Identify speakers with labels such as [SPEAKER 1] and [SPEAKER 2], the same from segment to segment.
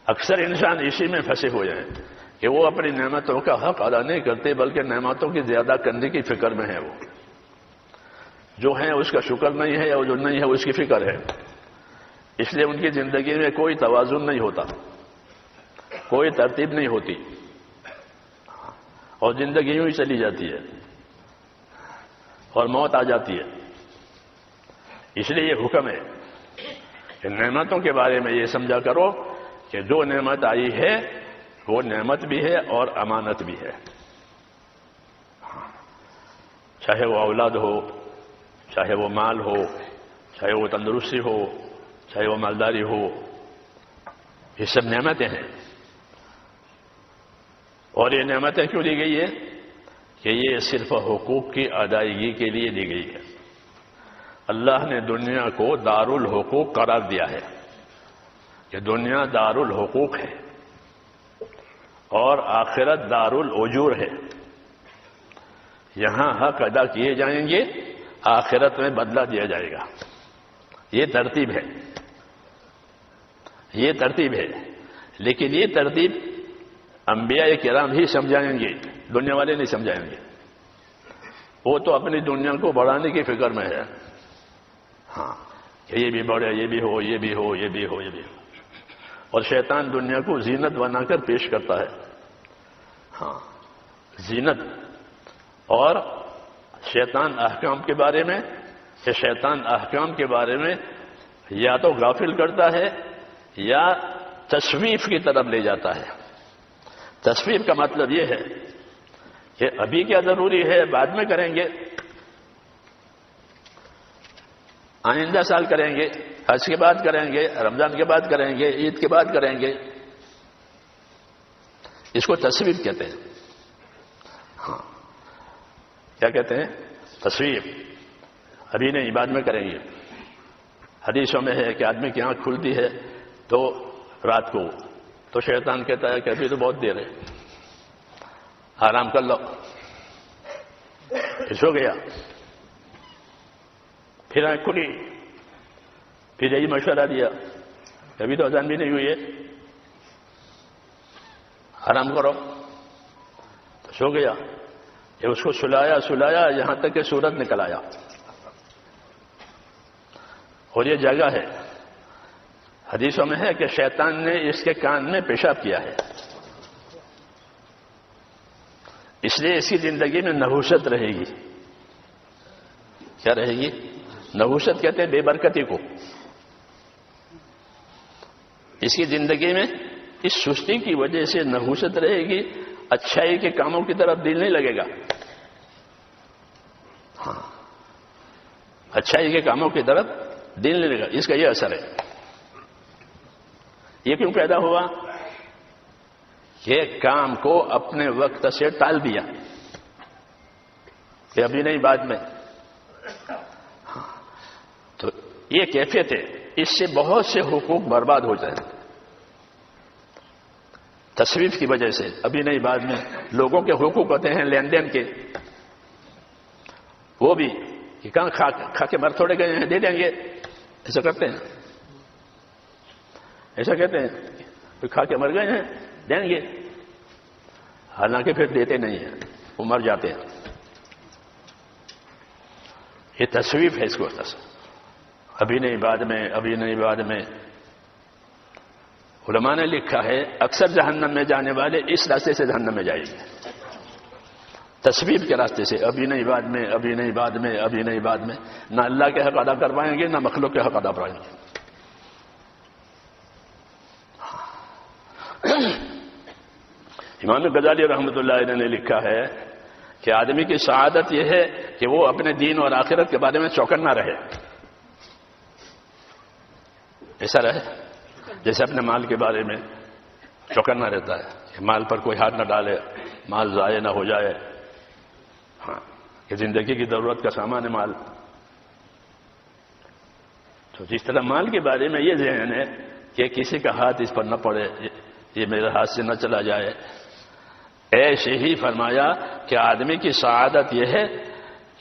[SPEAKER 1] اکثر انسان اسی میں پھنسے ہوئے ہیں کہ وہ اپنی نعمتوں کا حق ادا نہیں کرتے، بلکہ نعمتوں کی زیادہ کرنے کی فکر میں ہے. وہ جو ہے اس کا شکر نہیں ہے، اور جو نہیں ہے اس کی فکر ہے. اس لیے ان کی زندگی میں کوئی توازن نہیں ہوتا، کوئی ترتیب نہیں ہوتی، اور زندگی یوں ہی چلی جاتی ہے اور موت آ جاتی ہے. اس لیے یہ حکم ہے کہ نعمتوں کے بارے میں یہ سمجھا کرو کہ جو نعمت آئی ہے وہ نعمت بھی ہے اور امانت بھی ہے. چاہے وہ اولاد ہو، چاہے وہ مال ہو، چاہے وہ تندرستی ہو، چاہے وہ مالداری ہو، یہ سب نعمتیں ہیں. اور یہ نعمتیں کیوں دی گئی ہے؟ کہ یہ صرف حقوق کی ادائیگی کے لیے دی گئی ہے. اللہ نے دنیا کو دار الحقوق قرار دیا ہے کہ دنیا دار الحقوق ہے اور آخرت دار الاجور ہے. یہاں حق ادا کیے جائیں گے، آخرت میں بدلہ دیا جائے گا. یہ ترتیب ہے، یہ ترتیب ہے. لیکن یہ ترتیب انبیاء کرام ہی سمجھائیں گے، دنیا والے نہیں سمجھائیں گے. وہ تو اپنی دنیا کو بڑھانے کی فکر میں ہے. ہاں کہ یہ بھی بڑھے، یہ بھی ہو، یہ بھی ہو، یہ بھی ہو، یہ بھی ہو. اور شیطان دنیا کو زینت بنا کر پیش کرتا ہے. ہاں زینت. اور شیطان احکام کے بارے میں، کہ شیطان احکام کے بارے میں یا تو غافل کرتا ہے یا تصویف کی طرف لے جاتا ہے. تصویف کا مطلب یہ ہے کہ ابھی کیا ضروری ہے بعد میں کریں گے، آئندہ سال کریں گے، حج کے بعد کریں گے، رمضان کے بعد کریں گے، عید کے بعد کریں گے. اس کو تصویف کہتے ہیں. ہاں کیا کہتے ہیں؟ تصویف. ابھی نہیں بعد میں کریں گے. حدیثوں میں ہے کہ آدمی کی آنکھ کھلتی ہے تو رات کو، تو شیطان کہتا ہے کہ ابھی تو بہت دیر ہے، آرام کر لو. سو گیا، پھر آنکھ کھلی، پھر یہی مشورہ دیا ابھی تو اذان بھی نہیں ہوئی ہے، آرام کرو. تو سو گیا. یہ اس کو سلایا یہاں تک کہ سورج نکل آیا. اور یہ جگہ ہے، حدیثوں میں ہے کہ شیطان نے اس کے کان میں پیشاب کیا ہے. اس لیے اس کی زندگی میں نحوست رہے گی. کیا رہے گی؟ نحوست کہتے ہیں بے برکتی کو. اس کی زندگی میں اس سستی کی وجہ سے نحوست رہے گی، اچھائی کے کاموں کی طرف دل نہیں لگے گا. ہاں اچھائی کے کاموں کی طرف دل نہیں لگے گا. اس کا یہ اثر ہے. یہ کیوں پیدا ہوا؟ کہ کام کو اپنے وقت سے ٹال دیا کہ ابھی نہیں بعد میں. تو یہ کیفیت ہے. اس سے بہت سے حقوق برباد ہو جائیں تصویف کی وجہ سے. ابھی نہیں بعد میں. لوگوں کے حقوق ہوتے ہیں لین دین کے، وہ بھی کہ کہاں کھا کے مر تھوڑے گئے ہیں، دے دیں گے. ایسا کرتے ہیں، ایسا کہتے ہیں کہ کھا کے مر گئے ہیں دیں گے، حالانکہ پھر دیتے نہیں ہیں، وہ مر جاتے ہیں. یہ تصویف ہے. اس کو ابھی نہیں بعد میں، ابھی نہیں بعد میں. علماء نے لکھا ہے اکثر جہنم میں جانے والے اس راستے سے جہنم میں جائیں گے، تصویف کے راستے سے. ابھی نہیں بعد میں، ابھی نہیں بعد میں، ابھی نہیں بعد میں. نہ اللہ کے حق ادا کر پائیں گے، نہ مخلوق کے حق ادا پائیں گے. امام غزالی رحمۃ اللہ علیہ نے لکھا ہے کہ آدمی کی سعادت یہ ہے کہ وہ اپنے دین اور آخرت کے بارے میں چوکنا رہے. ایسا رہے جیسے اپنے مال کے بارے میں چوکنا رہتا ہے کہ مال پر کوئی ہاتھ نہ ڈالے، مال ضائع نہ ہو جائے. ہاں کہ زندگی کی ضرورت کا سامان ہے مال. تو جس طرح مال کے بارے میں یہ ذہن ہے کہ کسی کا ہاتھ اس پر نہ پڑے، یہ میرے ہاتھ سے نہ چلا جائے، ایسے ہی فرمایا کہ آدمی کی سعادت یہ ہے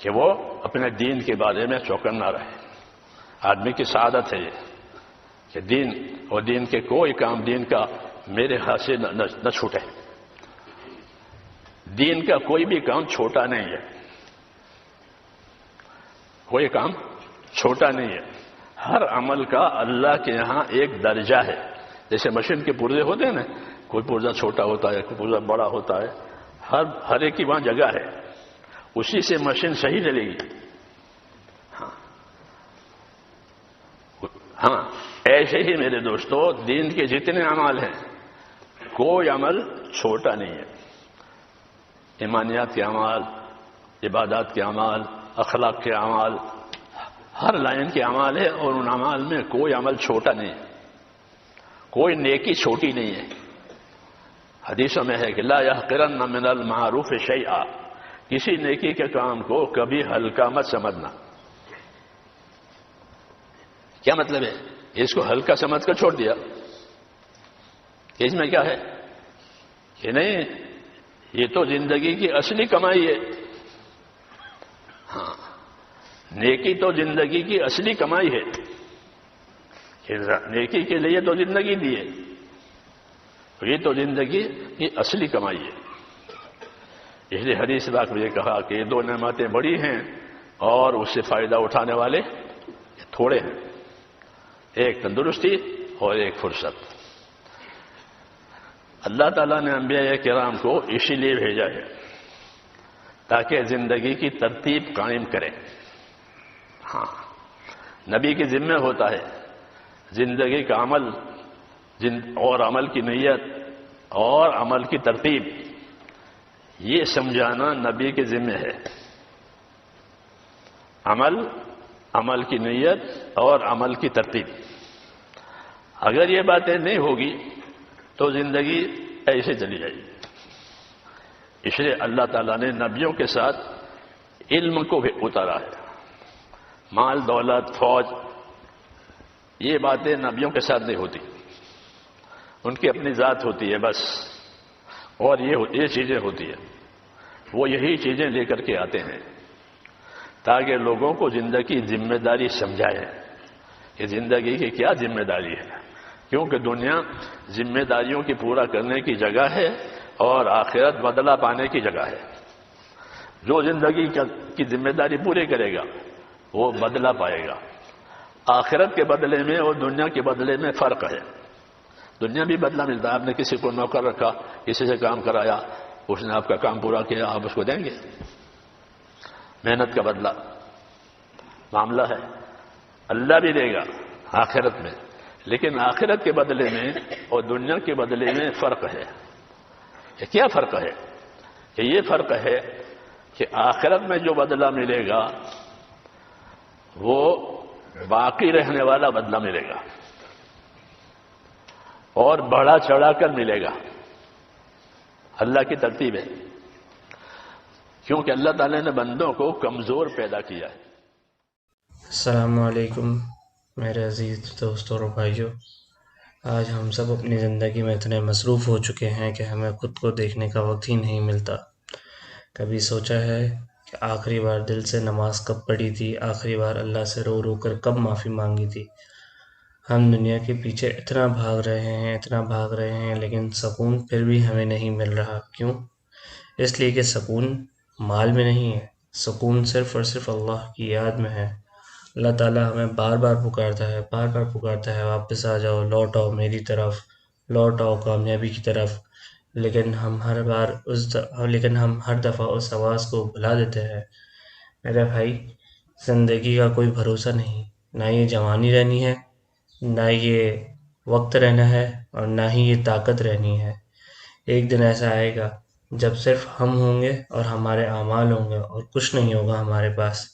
[SPEAKER 1] کہ وہ اپنے دین کے بارے میں چوکنا رہے. آدمی کی سعادت ہے یہ کہ دین اور دین کے کوئی کام دین کا میرے ہاتھ سے نہ چھوٹے۔ دین کا کوئی بھی کام چھوٹا نہیں ہے، کوئی کام چھوٹا نہیں ہے۔ ہر عمل کا اللہ کے یہاں ایک درجہ ہے۔ جیسے مشین کے پرزے ہوتے ہیں نا، کوئی پرزہ چھوٹا ہوتا ہے، کوئی پرزہ بڑا ہوتا ہے، ہر ایک کی وہاں جگہ ہے، اسی سے مشین صحیح چلے گی۔ ہاں ایسے ہی میرے دوستو دین کے جتنے اعمال ہیں کوئی عمل چھوٹا نہیں ہے۔ ایمانیات کے اعمال، عبادات کے اعمال، اخلاق کے اعمال، ہر لائن کے اعمال ہے، اور ان اعمال میں کوئی عمل چھوٹا نہیں ہے، کوئی نیکی چھوٹی نہیں ہے۔ حدیثوں میں ہے کہ لا يحقرن من المعروف شیئا، کسی نیکی کے کام کو کبھی ہلکا مت سمجھنا۔ کیا مطلب ہے؟ اس کو ہلکا سمجھ کر چھوڑ دیا کہ اس میں کیا ہے کہ نہیں، یہ تو زندگی کی اصلی کمائی ہے۔ ہاں، نیکی تو زندگی کی اصلی کمائی ہے، نیکی کے لیے تو زندگی دی ہے، یہ تو زندگی کی اصلی کمائی ہے۔ اس لیے حدیث پاک میں یہ کہا کہ یہ دو نعمتیں بڑی ہیں اور اس سے فائدہ اٹھانے والے تھوڑے ہیں، ایک تندرستی اور ایک فرصت۔ اللہ تعالیٰ نے انبیاء کرام کو اسی لیے بھیجا ہے تاکہ زندگی کی ترتیب قائم کریں۔ ہاں، نبی کے ذمہ ہوتا ہے زندگی کا عمل اور عمل کی نیت اور عمل کی ترتیب یہ سمجھانا نبی کے ذمہ ہے۔ عمل کی نیت اور عمل کی ترتیب، اگر یہ باتیں نہیں ہوگی تو زندگی ایسے چلی جائے گی۔ اس لیے اللہ تعالیٰ نے نبیوں کے ساتھ علم کو بھی اتارا ہے۔ مال، دولت، فوج، یہ باتیں نبیوں کے ساتھ نہیں ہوتی، ان کی اپنی ذات ہوتی ہے بس، اور یہ چیزیں ہوتی ہیں، وہ یہی چیزیں لے کر کے آتے ہیں تاکہ لوگوں کو زندگی کی ذمہ داری سمجھائیں کہ زندگی کی کیا ذمہ داری ہے، کیونکہ دنیا ذمہ داریوں کی پورا کرنے کی جگہ ہے اور آخرت بدلہ پانے کی جگہ ہے۔ جو زندگی کی ذمہ داری پوری کرے گا وہ بدلہ پائے گا۔ آخرت کے بدلے میں اور دنیا کے بدلے میں فرق ہے۔ دنیا بھی بدلہ ملتا ہے، آپ نے کسی کو نوکر رکھا، کسی سے کام کرایا، اس نے آپ کا کام پورا کیا، آپ اس کو دیں گے، محنت کا بدلہ معاملہ ہے۔ اللہ بھی دے گا آخرت میں، لیکن آخرت کے بدلے میں اور دنیا کے بدلے میں فرق ہے۔ یہ کیا فرق ہے؟ کہ یہ فرق ہے کہ آخرت میں جو بدلہ ملے گا وہ باقی رہنے والا بدلہ ملے گا اور بڑھا چڑھا کر ملے گا۔ اللہ کی ترتیب ہے، کیونکہ اللہ تعالیٰ نے بندوں کو کمزور پیدا کیا ہے۔
[SPEAKER 2] السلام علیکم میرے عزیز دوستوں اور بھائیوں، آج ہم سب اپنی زندگی میں اتنے مصروف ہو چکے ہیں کہ ہمیں خود کو دیکھنے کا وقت ہی نہیں ملتا۔ کبھی سوچا ہے کہ آخری بار دل سے نماز کب پڑھی تھی، آخری بار اللہ سے رو رو کر کب معافی مانگی تھی؟ ہم دنیا کے پیچھے اتنا بھاگ رہے ہیں لیکن سکون پھر بھی ہمیں نہیں مل رہا۔ کیوں؟ اس لیے کہ سکون مال میں نہیں ہے، سکون صرف اور صرف اللہ کی یاد میں ہے۔ اللہ تعالیٰ ہمیں بار بار پکارتا ہے، واپس آ جاؤ، لوٹ آؤ میری طرف، لوٹ آؤ کامیابی کی طرف، لیکن ہم ہر دفعہ اس آواز کو بھلا دیتے ہیں۔ میرے بھائی، زندگی کا کوئی بھروسہ نہیں، نہ یہ جوانی رہنی ہے، نہ یہ وقت رہنا ہے، اور نہ ہی یہ طاقت رہنی ہے۔ ایک دن ایسا آئے گا جب صرف ہم ہوں گے اور ہمارے اعمال ہوں گے اور کچھ نہیں ہوگا ہمارے پاس۔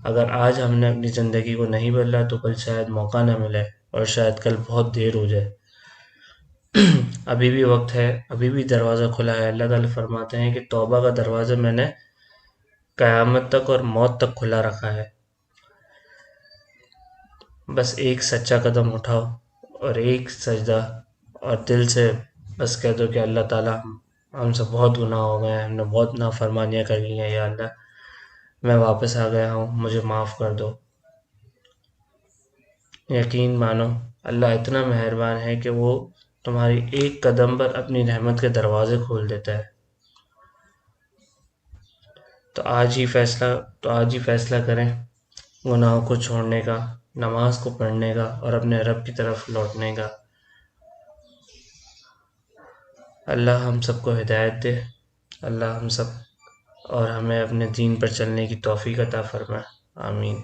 [SPEAKER 2] اگر آج ہم نے اپنی زندگی کو نہیں بدلا تو کل شاید موقع نہ ملے، اور شاید کل بہت دیر ہو جائے۔ ابھی بھی وقت ہے، ابھی بھی دروازہ کھلا ہے۔ اللہ تعالیٰ فرماتے ہیں کہ توبہ کا دروازہ میں نے قیامت تک اور موت تک کھلا رکھا ہے۔ بس ایک سچا قدم اٹھاؤ اور ایک سجدہ، اور دل سے بس کہہ دو کہ اللہ تعالیٰ ہم سے بہت گناہ ہو گئے ہیں، ہم نے بہت نافرمانیاں کر لی ہیں، یا اللہ میں واپس آ گیا ہوں، مجھے معاف کر دو۔ یقین مانو اللہ اتنا مہربان ہے کہ وہ تمہاری ایک قدم پر اپنی رحمت کے دروازے کھول دیتا ہے۔ تو آج ہی فیصلہ کریں گناہوں کو چھوڑنے کا، نماز کو پڑھنے کا اور اپنے رب کی طرف لوٹنے کا۔ اللہ ہم سب کو ہدایت دے، اللہ ہم سب اور ہمیں اپنے دین پر چلنے کی توفیق عطا فرمائے، آمین۔